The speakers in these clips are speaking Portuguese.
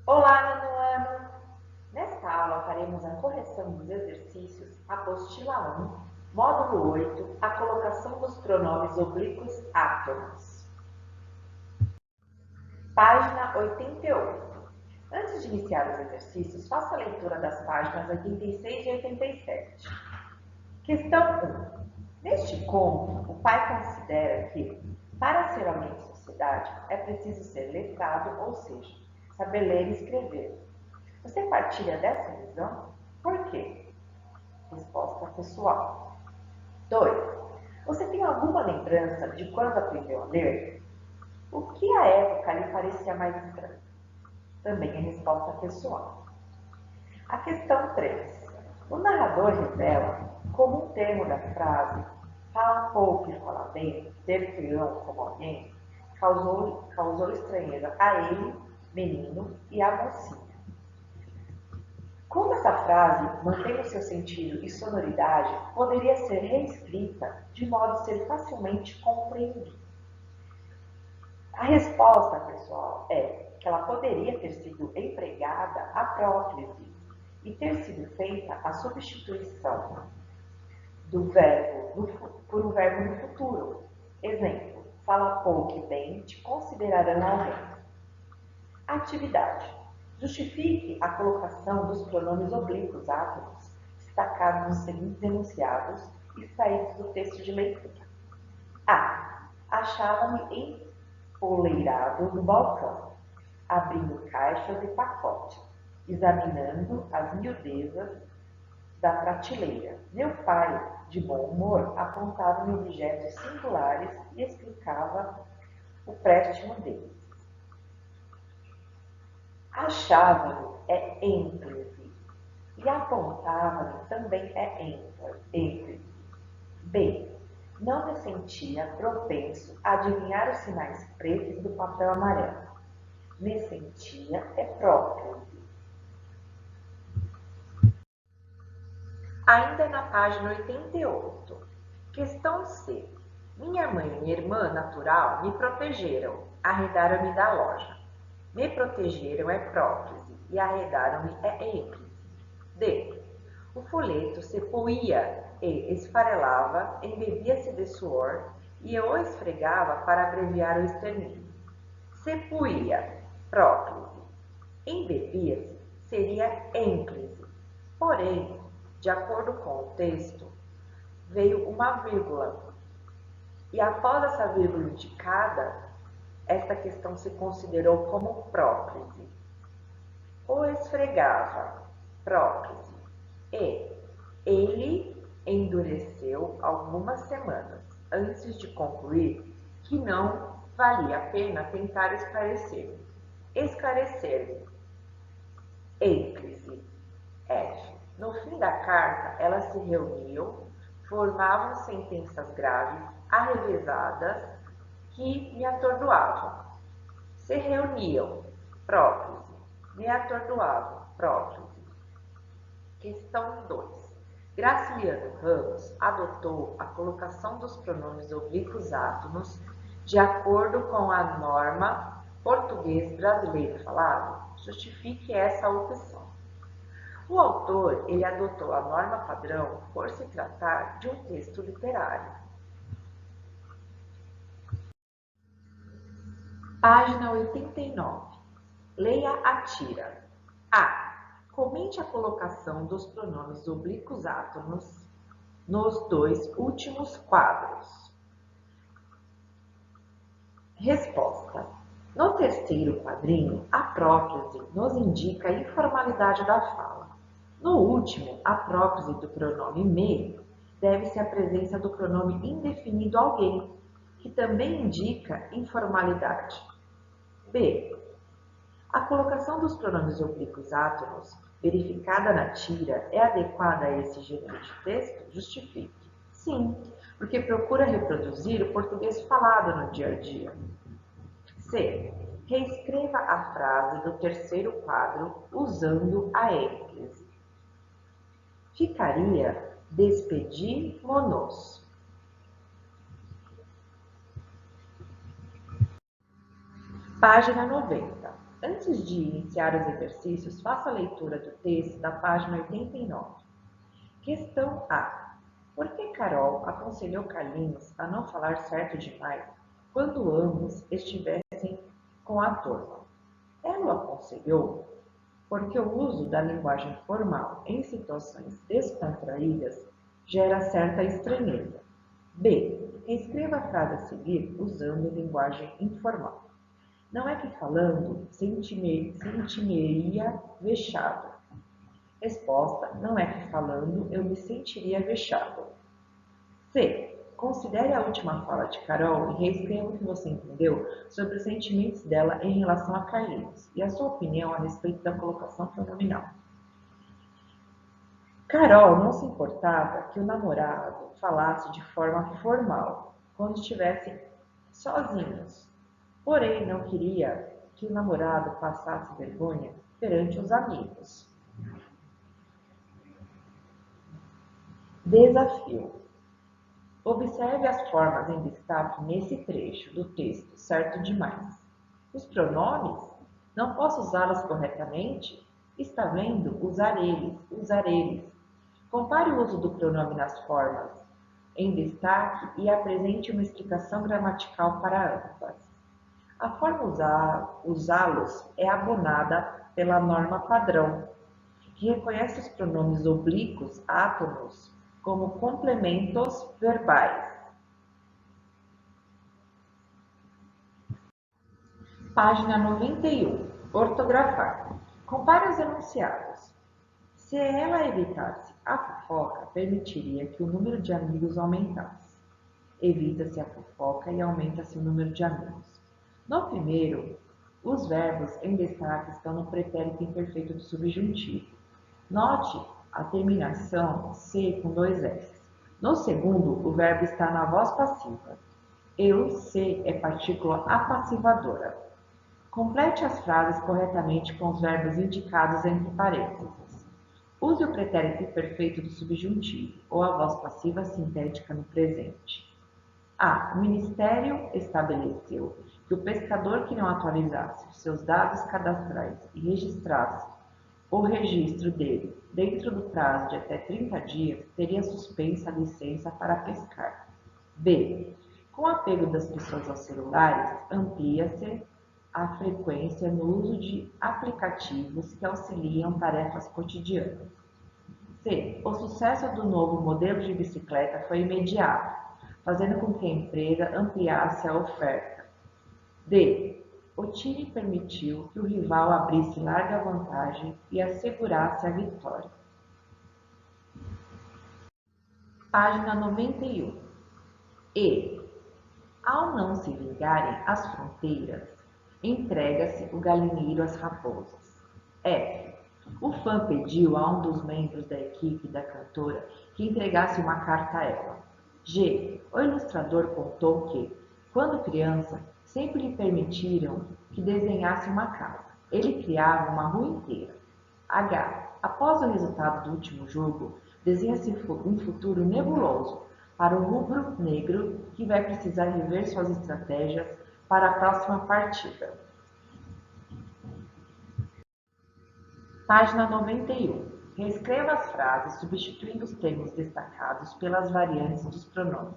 Olá, nono ano! Nesta aula faremos a correção dos exercícios, apostila 1, módulo 8, a colocação dos pronomes oblíquos átomos. Página 88. Antes de iniciar os exercícios, faça a leitura das páginas 86 e 87. Questão 1. Neste conto, o pai considera que, para ser alguém de sociedade, é preciso ser letrado, ou seja, saber ler e escrever. Você partilha dessa visão? Por quê? Resposta pessoal. 2. Você tem alguma lembrança de quando aprendeu a ler? O que à época lhe parecia mais estranho? Também é resposta pessoal. A questão 3. O narrador revela como um termo da frase fala pouco e fala bem, ter filhão como alguém, causou estranheza a ele, menino, e à mocinha. Como essa frase mantém o seu sentido e sonoridade, poderia ser reescrita de modo a ser facilmente compreendida. A resposta, pessoal, é que ela poderia ter sido empregada a próclise e ter sido feita a substituição do verbo por um verbo no futuro. Exemplo, fala pouco e bem, te considerarão alguém. Atividade. Justifique a colocação dos pronomes oblíquos átomos destacados nos seguintes enunciados extraídos do texto de leitura. A. Achava-me empoleirado no balcão, abrindo caixas e pacotes, examinando as miudezas da prateleira. Meu pai, de bom humor, apontava-me objetos singulares e explicava o préstimo deles. Achava-me é ênclise e apontava-me também é ênclise. B. Não me sentia propenso a adivinhar os sinais pretos do papel amarelo. Me sentia é próprio. Ainda na página 88. Questão C. Minha mãe e minha irmã natural me protegeram, arredaram-me da loja. Me protegeram é próclise e arredaram-me é ênclise. D. O folheto se poía e esfarelava, embebia-se de suor e eu o esfregava para abreviar o extermínio. Se poía, próclise. Embebia-se seria ênclise. Porém, de acordo com o texto, veio uma vírgula. E após essa vírgula indicada, esta questão se considerou como próclise. O esfregava, próclise. E ele endureceu algumas semanas antes de concluir que não valia a pena tentar esclarecer. Esclarecer-me. Ênclise. F. No fim da carta, elas se reuniam, formavam sentenças graves, arrevesadas, que me atordoavam. Se reuniam, próclise. Me atordoavam, próclise. Questão 2. Graciliano Ramos adotou a colocação dos pronomes oblíquos átomos de acordo com a norma português brasileiro falado. Justifique essa opção. O autor, ele adotou a norma padrão por se tratar de um texto literário. Página 89. Leia a tira. A. Comente a colocação dos pronomes oblíquos átomos nos dois últimos quadros. Resposta. No terceiro quadrinho, a próclise nos indica a informalidade da fala. No último, a próclise do pronome me deve-se à presença do pronome indefinido alguém, que também indica informalidade. B. A colocação dos pronomes oblíquos átomos, verificada na tira, é adequada a esse gênero de texto? Justifique. Sim, porque procura reproduzir o português falado no dia a dia. C. Reescreva a frase do terceiro quadro usando a ênclise. Ficaria despedimos-nos. Página 90. Antes de iniciar os exercícios, faça a leitura do texto da página 89. Questão A. Por que Carol aconselhou Carlinhos a não falar certo demais quando ambos estivessem com a turma? Ela o aconselhou porque o uso da linguagem formal em situações descontraídas gera certa estranheza. B. Escreva a frase a seguir usando linguagem informal. Não é que falando sentiria vexado. Resposta: não é que falando eu me sentiria vexado. C. Considere a última fala de Carol e reescreva o que você entendeu sobre os sentimentos dela em relação a Carlinhos e a sua opinião a respeito da colocação pronominal. Carol não se importava que o namorado falasse de forma formal quando estivessem sozinhos, porém não queria que o namorado passasse vergonha perante os amigos. Desafio. Observe as formas em destaque nesse trecho do texto, certo demais. Os pronomes? Não posso usá-los corretamente? Está vendo? Usar eles, usar eles. Compare o uso do pronome nas formas em destaque e apresente uma explicação gramatical para ambas. A forma usá-los é abonada pela norma padrão, que reconhece os pronomes oblíquos átomos como complementos verbais. Página 91. Ortografar. Compare os enunciados. Se ela evitasse a fofoca, permitiria que o número de amigos aumentasse. Evita-se a fofoca e aumenta-se o número de amigos. No primeiro, os verbos em destaque estão no pretérito imperfeito do subjuntivo. Note a terminação C com dois S. No segundo, o verbo está na voz passiva. Eu, C, é partícula apassivadora. Complete as frases corretamente com os verbos indicados entre parênteses. Use o pretérito imperfeito do subjuntivo ou a voz passiva sintética no presente. A. O Ministério estabeleceu que o pescador que não atualizasse os seus dados cadastrais e registrasse o registro dele dentro do prazo de até 30 dias teria suspensa a licença para pescar. B. Com o apego das pessoas aos celulares, amplia-se a frequência no uso de aplicativos que auxiliam tarefas cotidianas. C. O sucesso do novo modelo de bicicleta foi imediato, fazendo com que a empresa ampliasse a oferta. D. O time permitiu que o rival abrisse larga vantagem e assegurasse a vitória. Página 91. E. Ao não se vingarem as fronteiras, entrega-se o galinheiro às raposas. F. O fã pediu a um dos membros da equipe da cantora que entregasse uma carta a ela. G. O ilustrador contou que, quando criança, sempre lhe permitiram que desenhasse uma casa. Ele criava uma rua inteira. H. Após o resultado do último jogo, desenha-se um futuro nebuloso para o rubro-negro que vai precisar rever suas estratégias para a próxima partida. Página 91. Reescreva as frases substituindo os termos destacados pelas variantes dos pronomes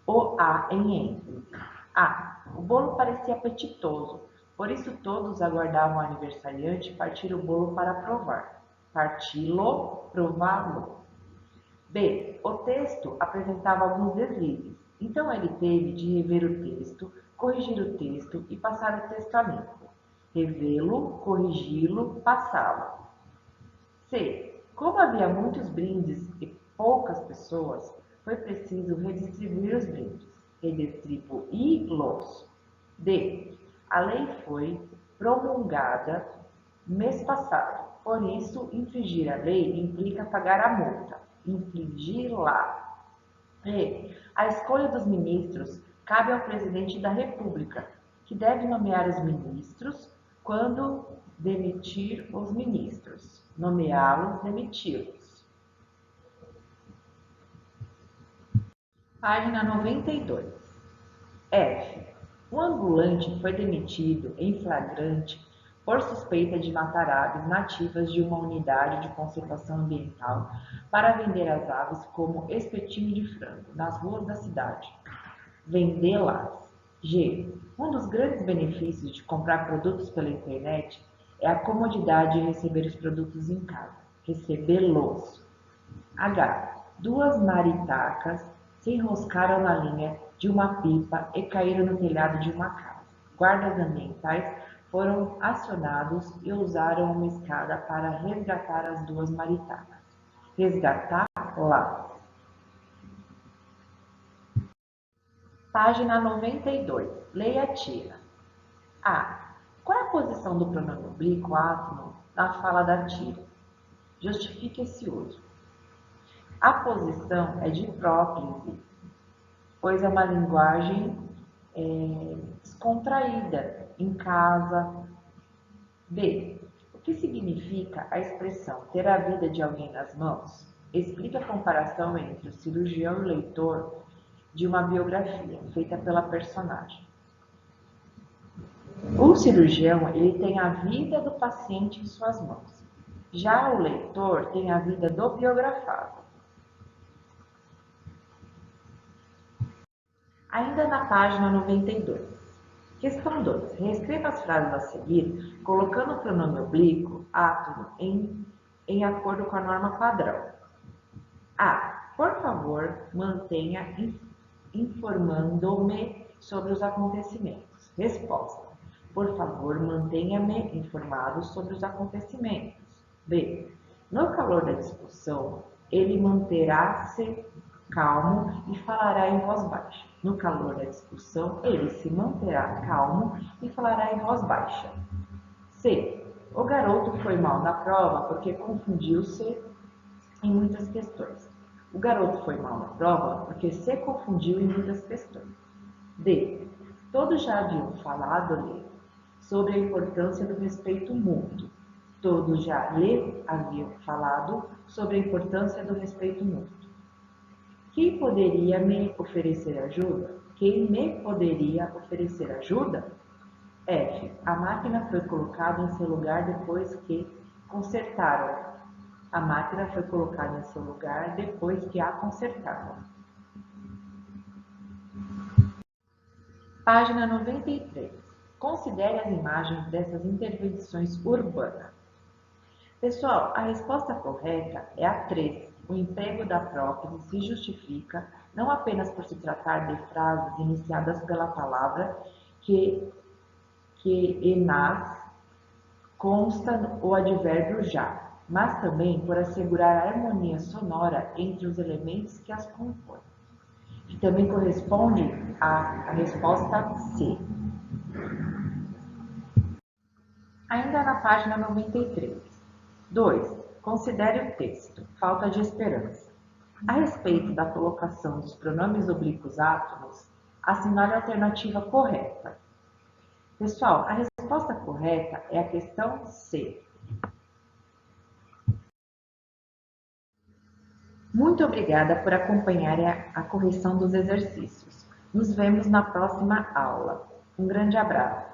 o, a em entre. A. O bolo parecia apetitoso, por isso todos aguardavam o aniversariante partir o bolo para provar. Parti-lo, prová-lo. B. O texto apresentava alguns deslizes, então ele teve de rever o texto, corrigir o texto e passar o texto a limpo. Revê-lo, corrigi-lo, passá-lo. C. Como havia muitos brindes e poucas pessoas, foi preciso redistribuir os brindes. Redistribuí-los. D. A lei foi promulgada mês passado, por isso infringir a lei implica pagar a multa. Infligir-la. E. A escolha dos ministros cabe ao presidente da República, que deve nomear os ministros quando demitir os ministros. Nomeá-los, demiti-los. Página 92. F. O ambulante foi demitido em flagrante por suspeita de matar aves nativas de uma unidade de conservação ambiental para vender as aves como espetinho de frango nas ruas da cidade. Vendê-las. G. Um dos grandes benefícios de comprar produtos pela internet é a comodidade de receber os produtos em casa. Recebê-los. H. Duas maritacas se enroscaram na linha de uma pipa e caíram no telhado de uma casa. Guardas ambientais foram acionados e usaram uma escada para resgatar as duas maritacas. Resgatá-las. Página 92. Leia a tia. A. Qual é a posição do pronome oblíquo átomo na fala da tia? Justifique esse uso. A posição é de próclise, pois é uma linguagem descontraída, em casa. B. O que significa a expressão ter a vida de alguém nas mãos? Explica a comparação entre o cirurgião e o leitor de uma biografia feita pela personagem. O cirurgião, ele tem a vida do paciente em suas mãos. Já o leitor tem a vida do biografado. Ainda na página 92. Questão 2. Reescreva as frases a seguir, colocando o pronome oblíquo átomo em acordo com a norma padrão. A. Por favor, mantenha informando-me sobre os acontecimentos. Resposta. Por favor, mantenha-me informado sobre os acontecimentos. B. No calor da discussão, ele manterá-se calmo e falará em voz baixa. No calor da discussão, ele se manterá calmo e falará em voz baixa. C. O garoto foi mal na prova porque confundiu-se em muitas questões. O garoto foi mal na prova porque se confundiu em muitas questões. D. Todos já haviam falado-lhe sobre a importância do respeito mútuo. Todos já lhe haviam falado sobre a importância do respeito mútuo. Quem poderia me oferecer ajuda? Quem me poderia oferecer ajuda? F. A máquina foi colocada em seu lugar depois que consertaram. A máquina foi colocada em seu lugar depois que a consertaram. Página 93. Considere as imagens dessas intervenções urbanas. Pessoal, a resposta correta é a 3. O emprego da próclise se justifica não apenas por se tratar de frases iniciadas pela palavra que nas consta o advérbio já, mas também por assegurar a harmonia sonora entre os elementos que as compõem, que também corresponde à resposta C. Ainda na página 93. 2. Considere o texto. Falta de esperança. A respeito da colocação dos pronomes oblíquos átomos, assinale a alternativa correta. Pessoal, a resposta correta é a questão C. Muito obrigada por acompanhar a correção dos exercícios. Nos vemos na próxima aula. Um grande abraço.